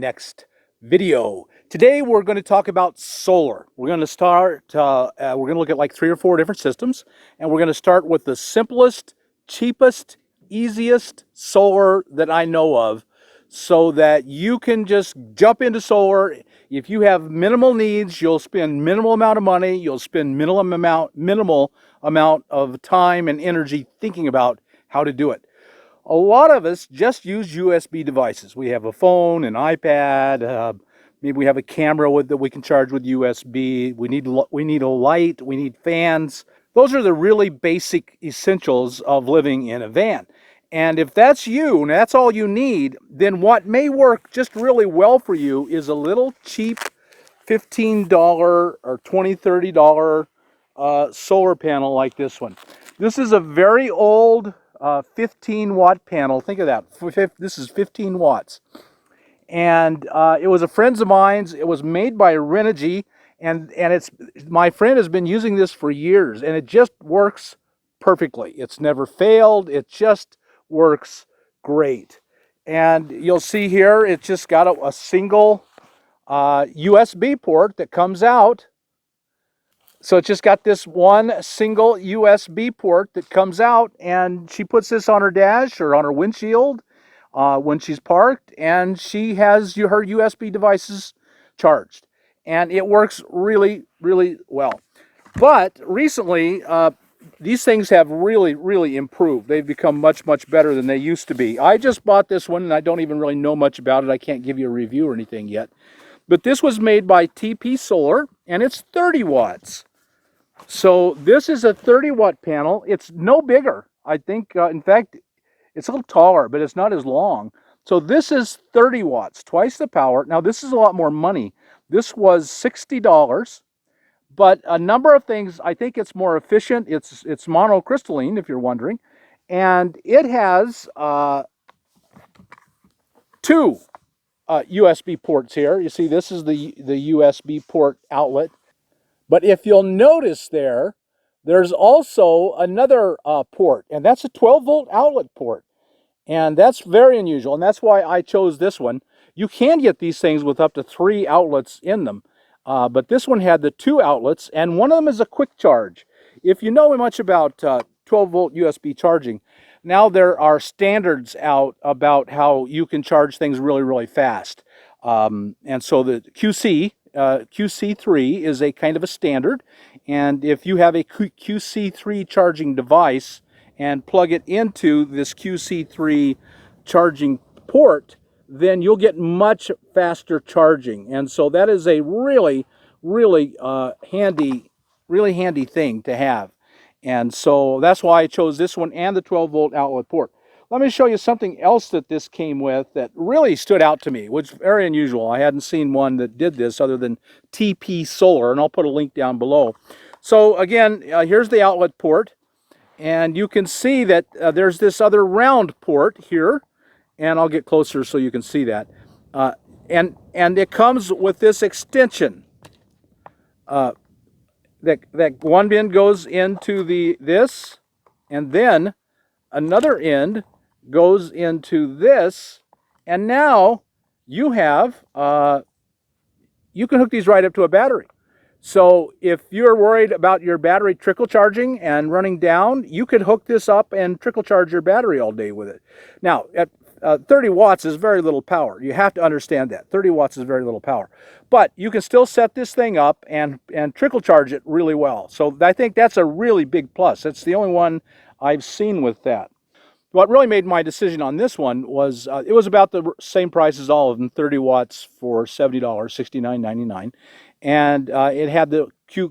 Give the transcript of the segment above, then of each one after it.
next video. Today we're going to talk about solar. We're going to start, we're going to look at like 3 or 4 different systems, and we're going to start with the simplest, cheapest, easiest solar that I know of, so that you can just jump into solar. If you have minimal needs, you'll spend minimal amount of money, you'll spend minimal amount of time and energy thinking about how to do it. A lot of us just use USB devices. We have a phone, an iPad, maybe we have a camera that we can charge with USB. We need a light, we need fans. Those are the really basic essentials of living in a van. And if that's you, and that's all you need, then what may work just really well for you is a little cheap $15 or $20, $30 solar panel like this one. This is a very old 15 watt panel. Think of that. This is 15 watts. And it was a friend of mine's. It was made by Renogy, and my friend has been using this for years, and it just works perfectly. It's never failed. It just works great. And you'll see here, it's just got a single USB port that comes out. So it's just got this one single USB port that comes out, and she puts this on her dash or on her windshield when she's parked, and she has her USB devices charged. And it works really, really well. But recently, these things have really, really improved. They've become much, much better than they used to be. I just bought this one, and I don't even really know much about it. I can't give you a review or anything yet. But this was made by TP Solar, and it's 30 watts. So this is a 30 watt panel. It's no bigger. I think, in fact, it's a little taller, but it's not as long. So this is 30 watts, twice the power. Now this is a lot more money. This was $60, but a number of things. I think it's more efficient. It's monocrystalline, if you're wondering, and it has 2 USB ports here. You see, this is the USB port outlet. But if you'll notice there's also another port, and that's a 12-volt outlet port. And that's very unusual, and that's why I chose this one. You can get these things with up to 3 outlets in them, but this one had the 2 outlets, and one of them is a quick charge. If you know much about 12-volt USB charging, now there are standards out about how you can charge things really, really fast. And so the QC3 is a kind of a standard, and if you have a QC3 charging device and plug it into this QC3 charging port, then you'll get much faster charging. And so that is a really, really handy thing to have. And so that's why I chose this one and the 12-volt outlet port. Let me show you something else that this came with that really stood out to me, which is very unusual. I hadn't seen one that did this other than TP Solar, and I'll put a link down below. So again, here's the outlet port, and you can see that there's this other round port here, and I'll get closer so you can see that. And it comes with this extension. That one end goes into this, and then another end goes into this, and now you have you can hook these right up to a battery. So if you're worried about your battery trickle charging and running down, you could hook this up and trickle charge your battery all day with it. Now, at 30 watts is very little power. You have to understand that. 30 watts is very little power. But you can still set this thing up and trickle charge it really well. So I think that's a really big plus. That's the only one I've seen with that. What really made my decision on this one was it was about the same price as all of them, 30 watts for $70, $69.99. And it had the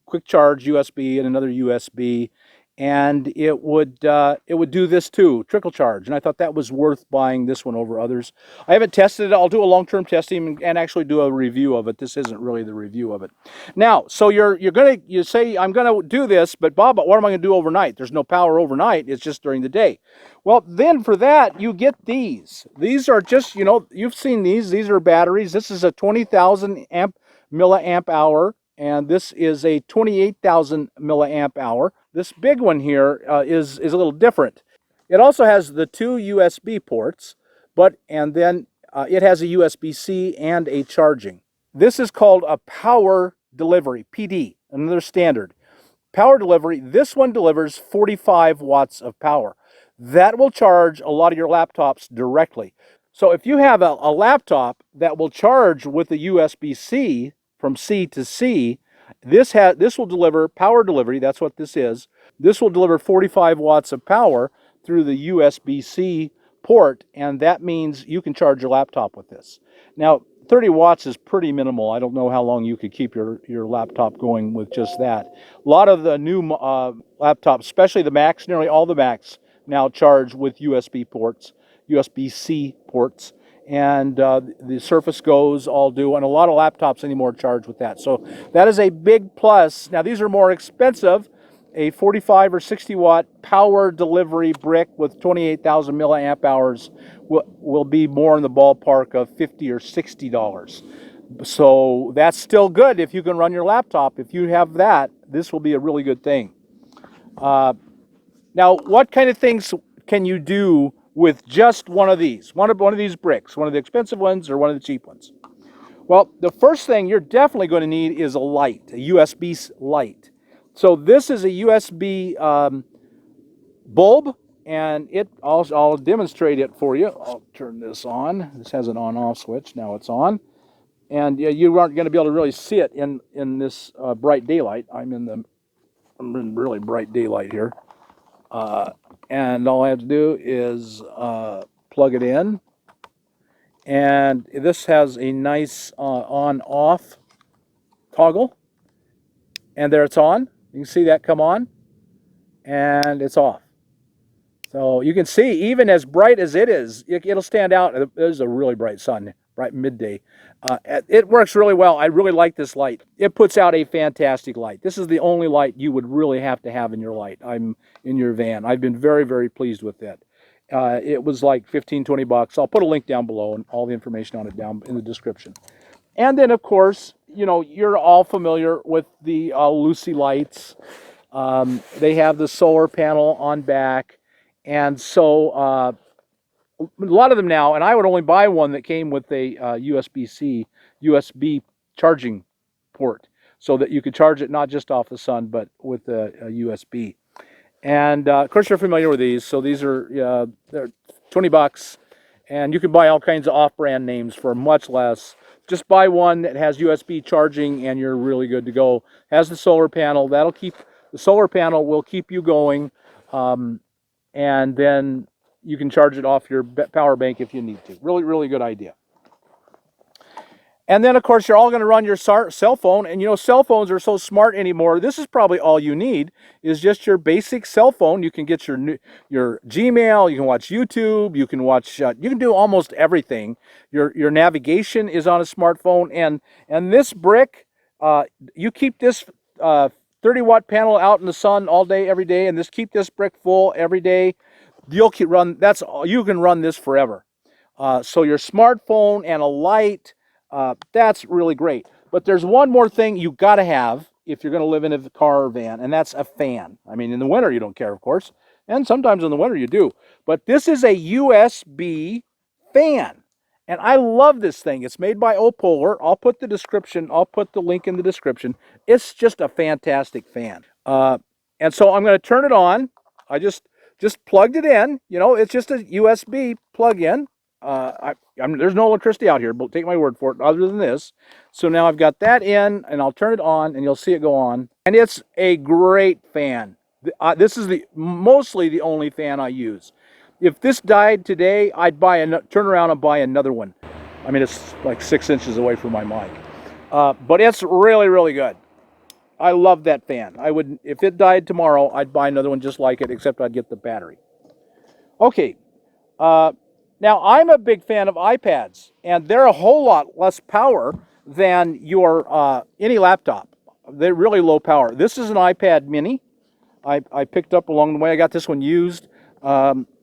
quick charge USB and another USB, and it would do this too, trickle charge. And I thought that was worth buying this one over others. I haven't tested it. I'll do a long-term testing and actually do a review of it. This isn't really the review of it. Now, so you say, I'm gonna do this, but Bob, what am I gonna do overnight? There's no power overnight. It's just during the day. Well, then for that, you get these. These are just, you've seen these. These are batteries. This is a 20,000 milliamp hour, and this is a 28,000 milliamp hour. This big one here is a little different. It also has the 2 USB ports, and then it has a USB-C and a charging. This is called a power delivery, PD, another standard. Power delivery, this one delivers 45 watts of power. That will charge a lot of your laptops directly. So if you have a laptop that will charge with a USB-C from C to C, this will deliver power delivery, that's what this is. This will deliver 45 watts of power through the USB-C port, and that means you can charge your laptop with this. Now, 30 watts is pretty minimal. I don't know how long you could keep your laptop going with just that. A lot of the new laptops, especially the Macs, nearly all the Macs now charge with USB ports, USB-C ports, and the Surface Go's all do, and a lot of laptops anymore charge with that. So that is a big plus. Now these are more expensive. A 45 or 60 watt power delivery brick with 28,000 milliamp hours will be more in the ballpark of $50 or $60. So that's still good if you can run your laptop. If you have that, this will be a really good thing. Now, what kind of things can you do with just one of these? One of these bricks, one of the expensive ones or one of the cheap ones? Well, the first thing you're definitely going to need is a light, a USB light. So this is a USB bulb, and I'll demonstrate it for you. I'll turn this on. This has an on-off switch. Now it's on. And you aren't going to be able to really see it in this bright daylight. I'm in really bright daylight here. And all I have to do is plug it in. And this has a nice on-off toggle. And there it's on. You can see that come on. And it's off. So you can see, even as bright as it is, it'll stand out. There's a really bright sun, bright midday. It works really well. I really like this light. It puts out a fantastic light. This is the only light you would really have to have in your in your van. I've been very, very pleased with it. It was like 15, 20 bucks. I'll put a link down below and all the information on it down in the description. And then, of course, you're all familiar with the Lucy lights. They have the solar panel on back. And so a lot of them now, and I would only buy one that came with a USB charging port, so that you could charge it not just off the sun, but with a USB. And of course, you're familiar with these. So these are they're 20 bucks, and you can buy all kinds of off-brand names for much less. Just buy one that has USB charging, and you're really good to go. Has the solar panel. The solar panel will keep you going. And then you can charge it off your power bank if you need to. Really, really good idea. And then, of course, you're all going to run your cell phone. And, cell phones are so smart anymore. This is probably all you need is just your basic cell phone. You can get your Gmail. You can watch YouTube. You can watch. You can do almost everything. Your navigation is on a smartphone. And this brick, you keep this 30-watt panel out in the sun all day, every day, and keep this brick full every day. You can run this forever. So your smartphone and a light, that's really great. But there's one more thing you got to have if you're going to live in a car or van, and that's a fan. I mean, in the winter you don't care, of course, and sometimes in the winter you do. But this is a USB fan. And I love this thing. It's made by Opolar. I'll put the link in the description. It's just a fantastic fan. And so I'm going to turn it on. I just plugged it in. It's just a USB plug-in. There's no electricity out here, but take my word for it, other than this. So now I've got that in, and I'll turn it on, and you'll see it go on. And it's a great fan. This is mostly the only fan I use. If this died today, I'd turn around and buy another one. I mean, it's like 6 inches away from my mic. But it's really, really good. I love that fan. If it died tomorrow, I'd buy another one just like it, except I'd get the battery. Okay. Now, I'm a big fan of iPads, and they're a whole lot less power than your any laptop. They're really low power. This is an iPad mini. I picked up along the way. I got this one used.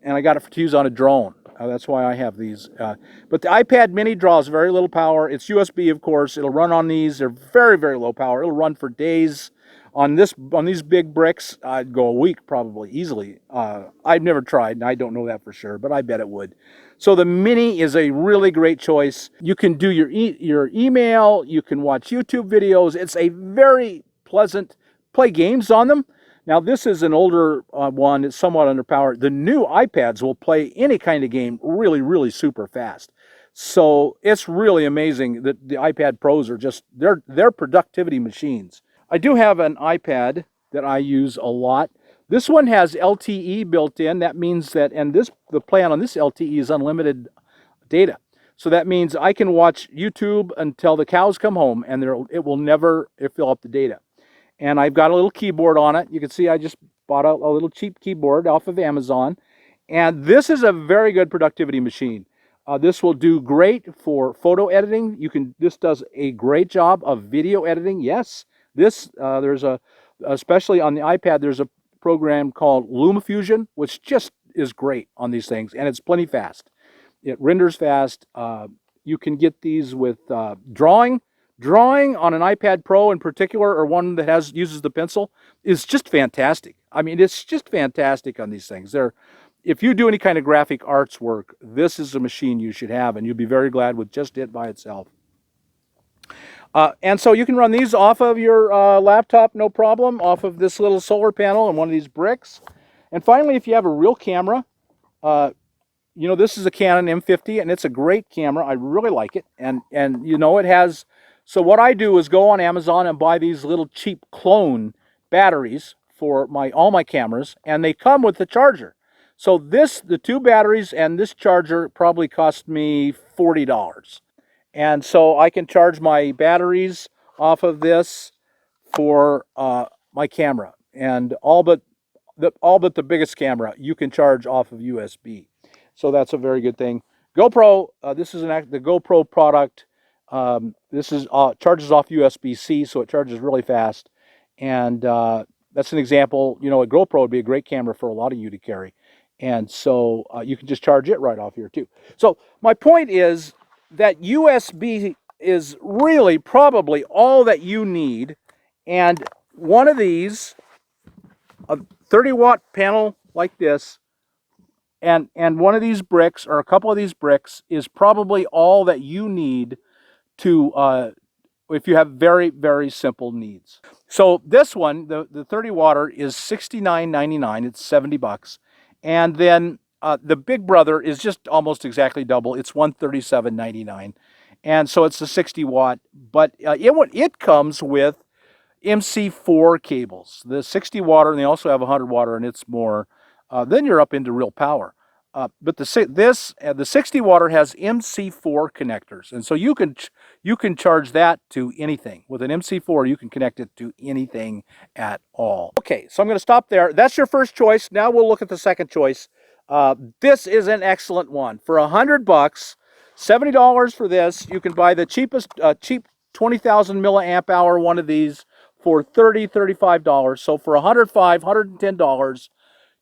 And I got it to use on a drone. That's why I have these. But the iPad mini draws very little power. It's USB, of course. It'll run on these. They're very, very low power. It'll run for days. On these big bricks, I'd go a week probably easily. I've never tried, and I don't know that for sure, but I bet it would. So the Mini is a really great choice. You can do your email, you can watch YouTube videos. It's a very pleasant, play games on them. Now this is an older one, it's somewhat underpowered. The new iPads will play any kind of game really, really super fast. So it's really amazing that the iPad Pros are just, they're productivity machines. I do have an iPad that I use a lot. This one has LTE built in. That means that, and the plan on this LTE is unlimited data. So that means I can watch YouTube until the cows come home, and it will never fill up the data. And I've got a little keyboard on it. You can see I just bought a little cheap keyboard off of Amazon. And this is a very good productivity machine. This will do great for photo editing. This does a great job of video editing. Yes, especially on the iPad, there's a program called LumaFusion, which just is great on these things, and it's plenty fast. It renders fast. You can get these with drawing. Drawing on an iPad Pro in particular, or one that uses the pencil, is just fantastic. I mean, it's just fantastic on these things. If you do any kind of graphic arts work, this is a machine you should have, and you'll be very glad with just it by itself. And so you can run these off of your laptop, no problem, off of this little solar panel and one of these bricks. And finally, if you have a real camera, this is a Canon M50, and it's a great camera. I really like it, and it has. So what I do is go on Amazon and buy these little cheap clone batteries for all my cameras, and they come with the charger. So the two batteries and this charger probably cost me $40. And so I can charge my batteries off of this for my camera, and all but the biggest camera you can charge off of USB. So that's a very good thing. GoPro, this is the GoPro product. This is charges off USB-C, so it charges really fast. And that's an example. A GoPro would be a great camera for a lot of you to carry. And so you can just charge it right off here too. So my point is that USB is really probably all that you need. And one of these, a 30-watt panel like this, and one of these bricks, or a couple of these bricks, is probably all that you need to if you have very, very simple needs. So this one, the 30 watter, is $69.99. It's $70. And then the big brother is just almost exactly double. It's $137.99. And so it's a 60 watt, but it comes with MC4 cables. The 60 watter, and they also have 100 watter, and it's more. Then you're up into real power. But the 60 watter has MC4 connectors, and so you can charge that to anything. With an MC4, you can connect it to anything at all. Okay, so I'm going to stop there. That's your first choice. Now we'll look at the second choice. This is an excellent one. For $100, $70 for this. You can buy the cheap 20,000 milliamp hour one of these for $35. So for $105, $110.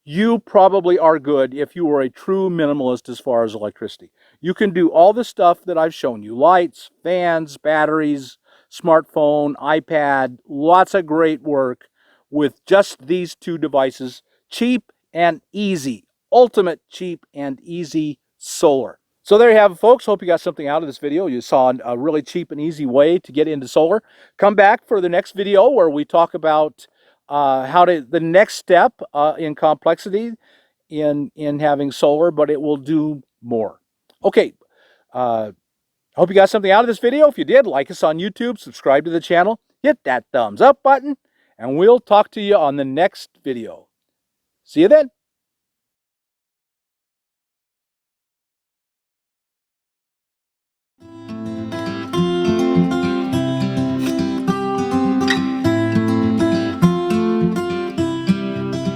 You probably are good if you are a true minimalist as far as electricity. You can do all the stuff that I've shown you. Lights, fans, batteries, smartphone, iPad, lots of great work with just these two devices. Cheap and easy. Ultimate cheap and easy solar. So there you have it, folks. Hope you got something out of this video. You saw a really cheap and easy way to get into solar. Come back for the next video where we talk about the next step in complexity in having solar, but it will do more. Okay, hope you got something out of this video. If you did, like us on YouTube, subscribe to the channel, hit that thumbs up button, and we'll talk to you on the next video. See you then.